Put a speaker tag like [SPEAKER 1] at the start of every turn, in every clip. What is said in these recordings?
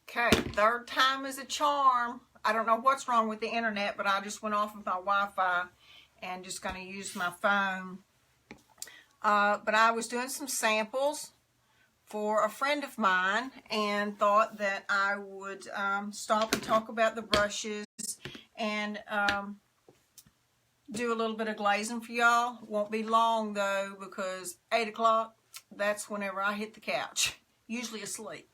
[SPEAKER 1] Okay, third time is a charm. I don't know what's wrong with the internet, but I just went off of my Wi-Fi and just going to use my phone. But I was doing some samples for a friend of mine and thought that I would stop and talk about the brushes and do a little bit of glazing for y'all. Won't be long though, because 8 o'clock, that's whenever I hit the couch, usually asleep.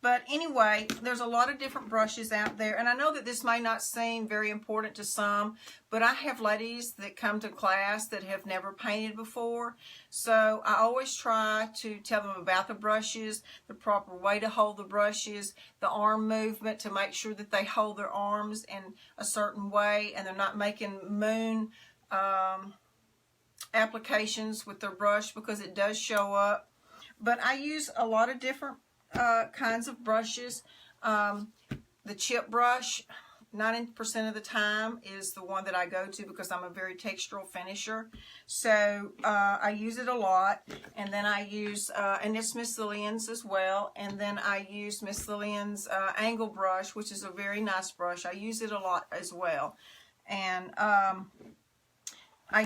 [SPEAKER 1] But anyway, there's a lot of different brushes out there, and I know that this may not seem very important to some, but I have ladies that come to class that have never painted before, so I always try to tell them about the brushes, the proper way to hold the brushes, the arm movement to make sure that they hold their arms in a certain way and they're not making moon applications with their brush, because it does show up. But I use a lot of different kinds of brushes. The chip brush, 90% of the time, is the one that I go to because I'm a very textural finisher. So I use it a lot. And then I use, and it's Miss Lillian's as well. And then I use Miss Lillian's angle brush, which is a very nice brush. I use it a lot as well. And I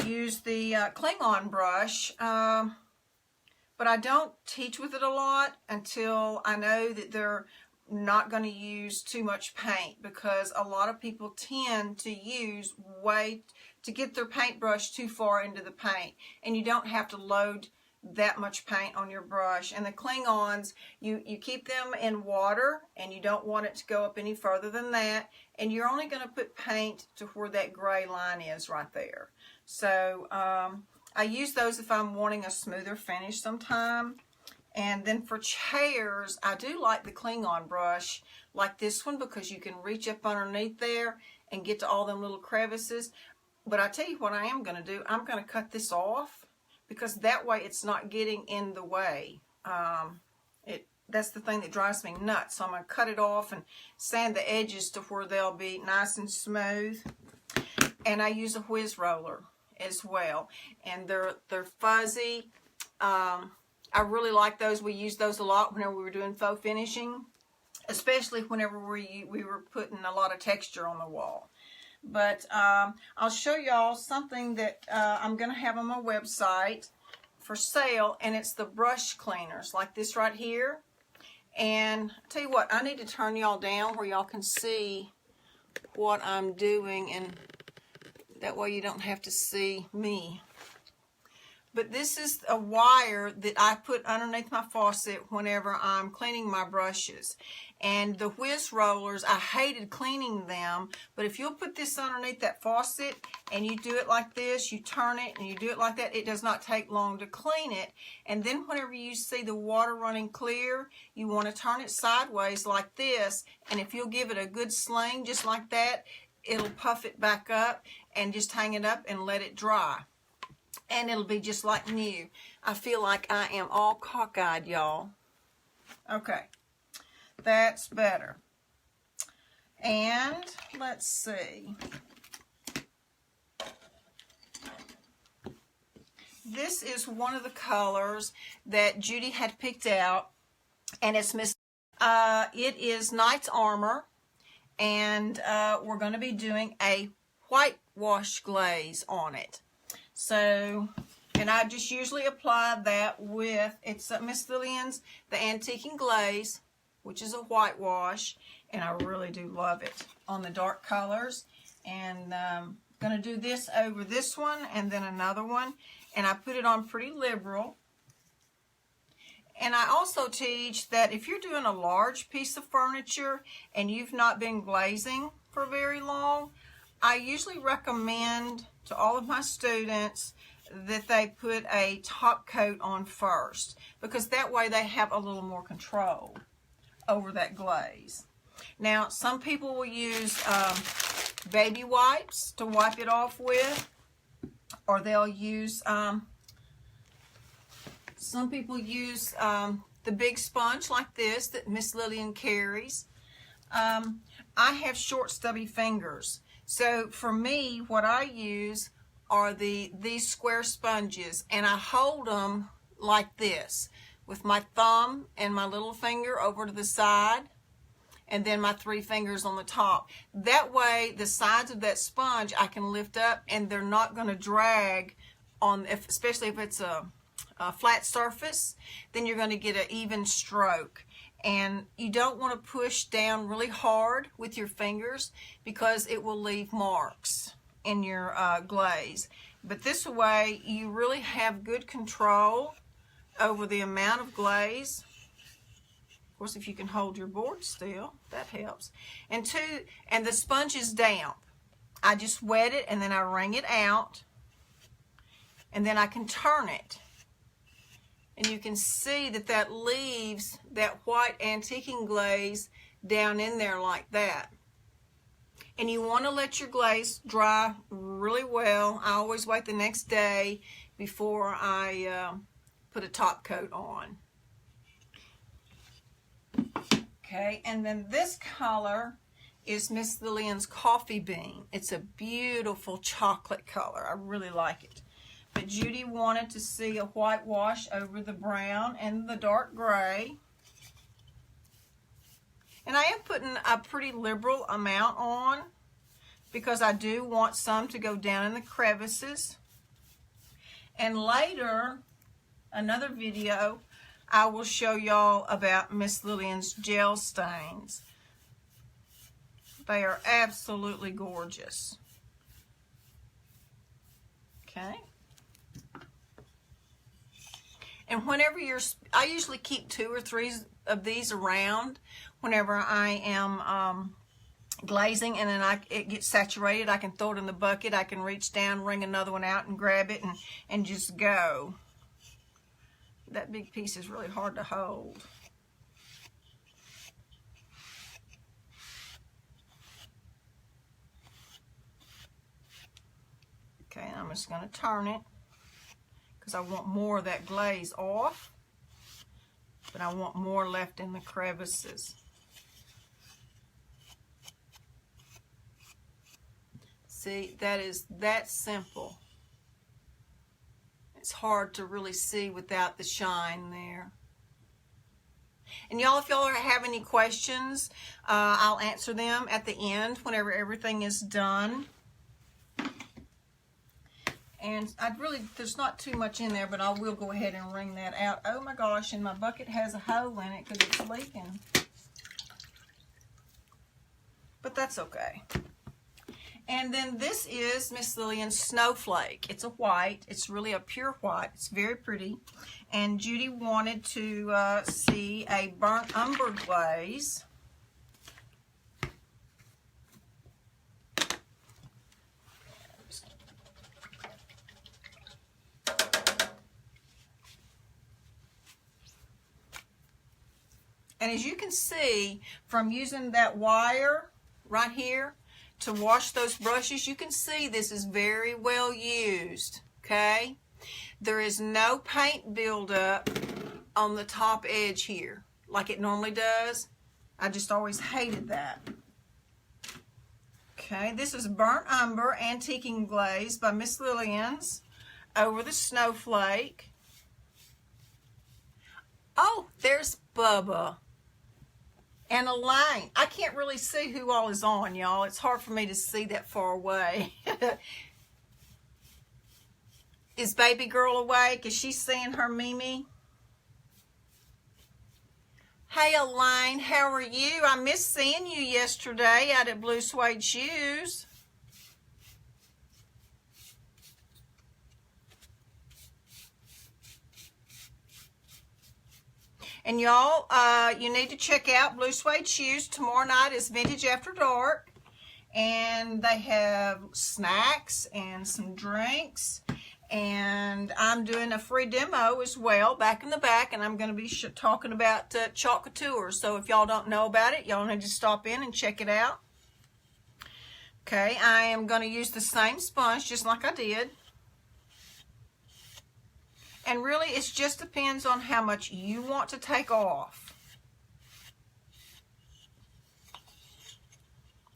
[SPEAKER 1] use the Klingon brush. But I don't teach with it a lot until I know that they're not going to use too much paint, because a lot of people tend to use to get their paintbrush too far into the paint, and you don't have to load that much paint on your brush. And the Klingons, you keep them in water, and you don't want it to go up any further than that, and you're only going to put paint to where that gray line is right there. So I use those if I'm wanting a smoother finish sometime. And then for chairs, I do like the Klingon brush, like this one, because you can reach up underneath there and get to all them little crevices. But I tell you what I am going to do. I'm going to cut this off, because that way it's not getting in the way. That's the thing that drives me nuts. So I'm going to cut it off and sand the edges to where they'll be nice and smooth. And I use a whiz roller as well, and they're fuzzy. I really like those. We used those a lot whenever we were doing faux finishing, especially whenever we were putting a lot of texture on the wall. But I'll show y'all something that I'm going to have on my website for sale, and it's the brush cleaners like this right here. And I tell you what, I need to turn y'all down where y'all can see what I'm doing, and that way you don't have to see me. But this is a wire that I put underneath my faucet whenever I'm cleaning my brushes. And the whiz rollers, I hated cleaning them, but if you'll put this underneath that faucet and you do it like this, you turn it and you do it like that, it does not take long to clean it. And then whenever you see the water running clear, you want to turn it sideways like this, and if you'll give it a good sling just like that, it'll puff it back up, and just hang it up and let it dry. And it'll be just like new. I feel like I am all cockeyed, y'all. Okay, that's better. And let's see. This is one of the colors that Judy had picked out, and it's it is Knight's Armor. And we're going to be doing a whitewash glaze on it. So, and I just usually apply that with, it's Miss Lillian's, the Antiquing Glaze, which is a whitewash, and I really do love it on the dark colors. And I'm going to do this over this one and then another one, and I put it on pretty liberal. And I also teach that if you're doing a large piece of furniture and you've not been glazing for very long, I usually recommend to all of my students that they put a top coat on first, because that way they have a little more control over that glaze. Now, some people will use baby wipes to wipe it off with, or they'll use some people use the big sponge like this that Miss Lillian carries. I have short, stubby fingers. So for me, what I use are these square sponges, and I hold them like this with my thumb and my little finger over to the side, and then my 3 fingers on the top. That way, the sides of that sponge I can lift up, and they're not going to drag on, especially if it's a flat surface, then you're going to get an even stroke. And you don't want to push down really hard with your fingers because it will leave marks in your glaze. But this way, you really have good control over the amount of glaze. Of course, if you can hold your board still, that helps. And the sponge is damp. I just wet it and then I wring it out, and then I can turn it. And you can see that that leaves that white antiquing glaze down in there like that. And you want to let your glaze dry really well. I always wait the next day before I put a top coat on. Okay, and then this color is Miss Lillian's Coffee Bean. It's a beautiful chocolate color. I really like it. But Judy wanted to see a whitewash over the brown and the dark gray. And I am putting a pretty liberal amount on because I do want some to go down in the crevices. And later, another video, I will show y'all about Miss Lillian's gel stains. They are absolutely gorgeous. Okay. And whenever I usually keep 2 or 3 of these around whenever I am glazing, and then it gets saturated. I can throw it in the bucket. I can reach down, wring another one out, and grab it and just go. That big piece is really hard to hold. Okay, and I'm just going to turn it because I want more of that glaze off, but I want more left in the crevices. See, that is that simple. It's hard to really see without the shine there. And y'all, if y'all have any questions, I'll answer them at the end whenever everything is done. And there's not too much in there, but I will go ahead and wring that out. Oh my gosh, and my bucket has a hole in it because it's leaking. But that's okay. And then this is Miss Lillian's Snowflake. It's a white. It's really a pure white. It's very pretty. And Judy wanted to see a burnt umber glaze. And as you can see from using that wire right here to wash those brushes, you can see this is very well used, okay? There is no paint buildup on the top edge here like it normally does. I just always hated that. Okay, this is Burnt Umber Antiquing Glaze by Miss Lillian's over the Snowflake. Oh, there's Bubba. And Elaine. I can't really see who all is on, y'all. It's hard for me to see that far away. Is baby girl awake? Is she seeing her Mimi? Hey, Elaine, how are you? I missed seeing you yesterday out at Blue Suede Shoes. And y'all, you need to check out Blue Suede Shoes. Tomorrow night is Vintage After Dark. And they have snacks and some drinks. And I'm doing a free demo as well, back in the back. And I'm going to be talking about Chalk Couture. So if y'all don't know about it, y'all need to stop in and check it out. Okay, I am going to use the same sponge just like I did. And really, it just depends on how much you want to take off.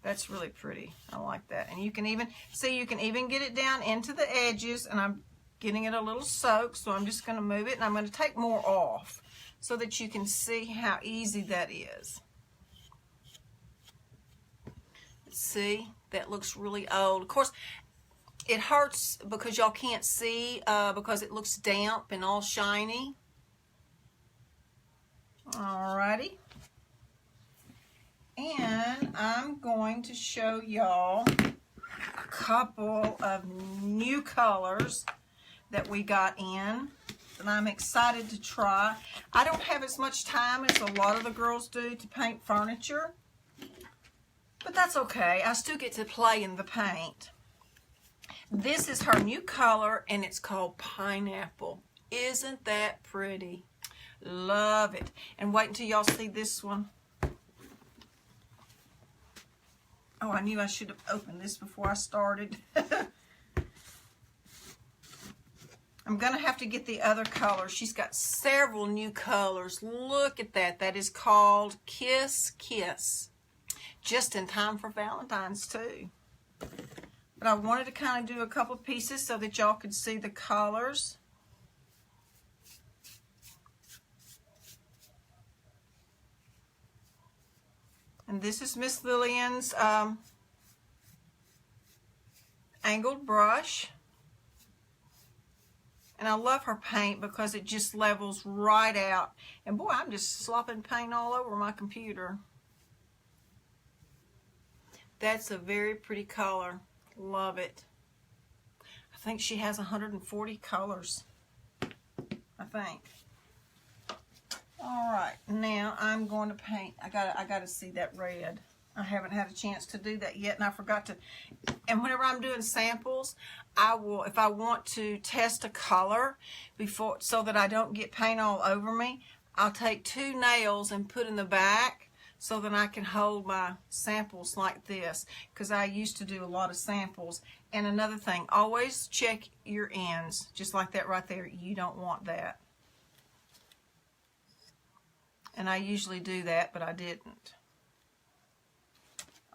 [SPEAKER 1] That's really pretty. I like that. And you can even, see, you can even get it down into the edges. And I'm getting it a little soaked, so I'm just going to move it. And I'm going to take more off so that you can see how easy that is. See, that looks really old. Of course, it hurts because y'all can't see because it looks damp and all shiny. Alrighty. And I'm going to show y'all a couple of new colors that we got in that I'm excited to try. I don't have as much time as a lot of the girls do to paint furniture, but that's okay. I still get to play in the paint. This is her new color, and it's called Pineapple. Isn't that pretty? Love it. And wait until y'all see this one. Oh, I knew I should have opened this before I started. I'm going to have to get the other color. She's got several new colors. Look at that. That is called Kiss Kiss. Just in time for Valentine's too. But I wanted to kind of do a couple pieces so that y'all could see the colors. And this is Miss Lillian's angled brush. And I love her paint because it just levels right out. And boy, I'm just slopping paint all over my computer. That's a very pretty color. Love it. I think she has 140 colors. I think. All right, now I'm going to paint. I gotta see that red. I haven't had a chance to do that yet, and I forgot to. And whenever I'm doing samples, I will, if I want to test a color before, so that I don't get paint all over me, I'll take 2 nails and put in the back so that I can hold my samples like this, because I used to do a lot of samples. And another thing, always check your ends, just like that right there. You don't want that. And I usually do that, but I didn't.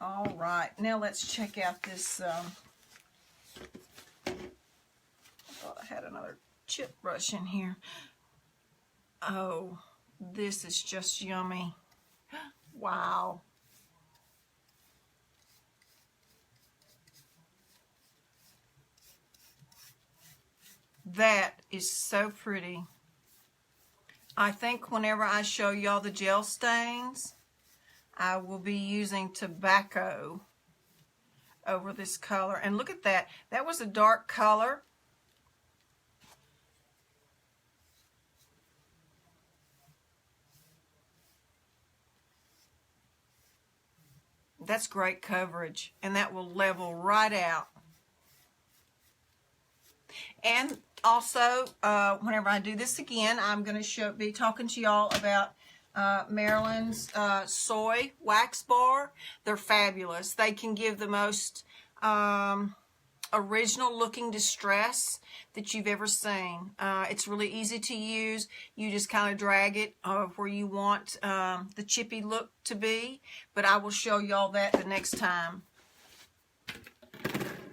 [SPEAKER 1] All right, now let's check out this. I thought I had another chip brush in here. Oh, this is just yummy. Wow. That is so pretty. I think whenever I show y'all the gel stains, I will be using tobacco over this color. And look at that. That was a dark color. That's great coverage. And that will level right out. And also, whenever I do this again, I'm going to be talking to y'all about Marilyn's soy wax bar. They're fabulous. They can give the most original looking distress that you've ever seen. It's really easy to use. You just kind of drag it where you want the chippy look to be. But I will show y'all that the next time.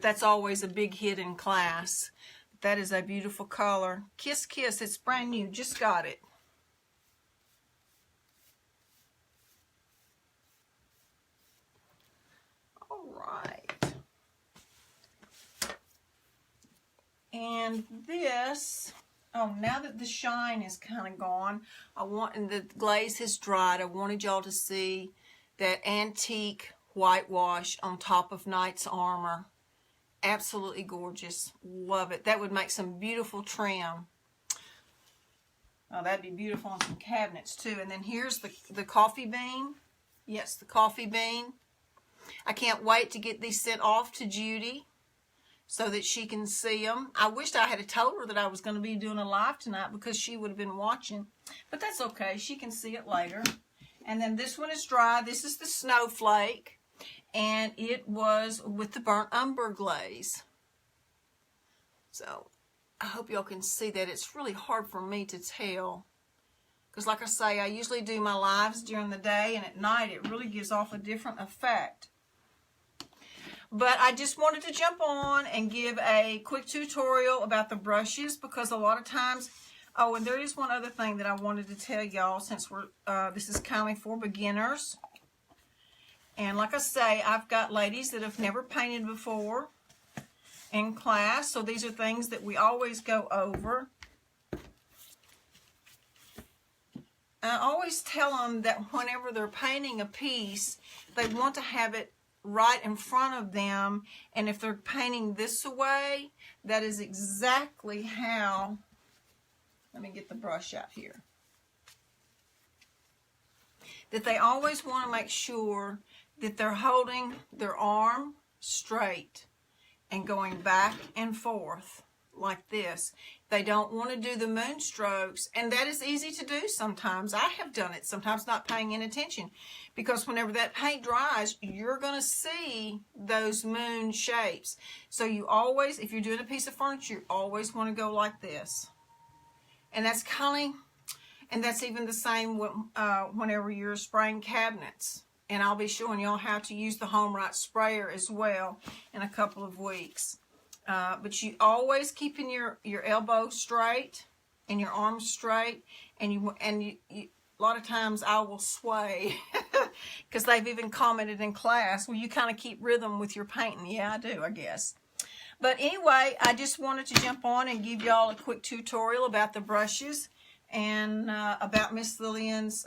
[SPEAKER 1] That's always a big hit in class. That is a beautiful color. Kiss Kiss, it's brand new, just got it. All right. And this, oh, now that the shine is kind of gone, and the glaze has dried, I wanted y'all to see that antique whitewash on top of Knight's Armor. Absolutely gorgeous. Love it. That would make some beautiful trim. Oh, that'd be beautiful on some cabinets too. And then here's the coffee bean. Yes, the coffee bean. I can't wait to get these sent off to Judy so that she can see them. I wished I had told her that I was going to be doing a live tonight because she would have been watching. But that's okay. She can see it later. And then this one is dry. This is the Snowflake. And it was with the burnt umber glaze. So I hope y'all can see that. It's really hard for me to tell. Because like I say, I usually do my lives during the day, and at night it really gives off a different effect. But I just wanted to jump on and give a quick tutorial about the brushes, because a lot of times, oh, and there is one other thing that I wanted to tell y'all, since this is kind of for beginners. And like I say, I've got ladies that have never painted before in class, so these are things that we always go over. I always tell them that whenever they're painting a piece, they want to have it right in front of them, and if they're painting this away, that is exactly how, let me get the brush out here, that they always want to make sure that they're holding their arm straight and going back and forth like this. They don't want to do the moon strokes, and that is easy to do sometimes. I have done it sometimes, not paying any attention, because whenever that paint dries, you're going to see those moon shapes. So you always, if you're doing a piece of furniture, you always want to go like this. And that's kind of, and that's even the same whenever you're spraying cabinets. And I'll be showing y'all how to use the HomeRite sprayer as well in a couple of weeks. But you always keeping your elbow straight and your arms straight, and you a lot of times I will sway because they've even commented in class, well, you kind of keep rhythm with your painting. Yeah, I do, I guess. But anyway, I just wanted to jump on and give y'all a quick tutorial about the brushes and about Miss Lillian's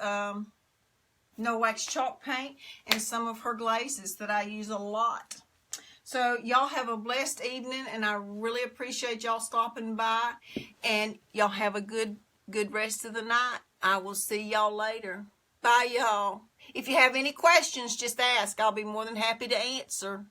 [SPEAKER 1] no wax chalk paint and some of her glazes that I use a lot. So y'all have a blessed evening, and I really appreciate y'all stopping by, and y'all have a good rest of the night. I will see y'all later. Bye, y'all. If you have any questions, just ask. I'll be more than happy to answer.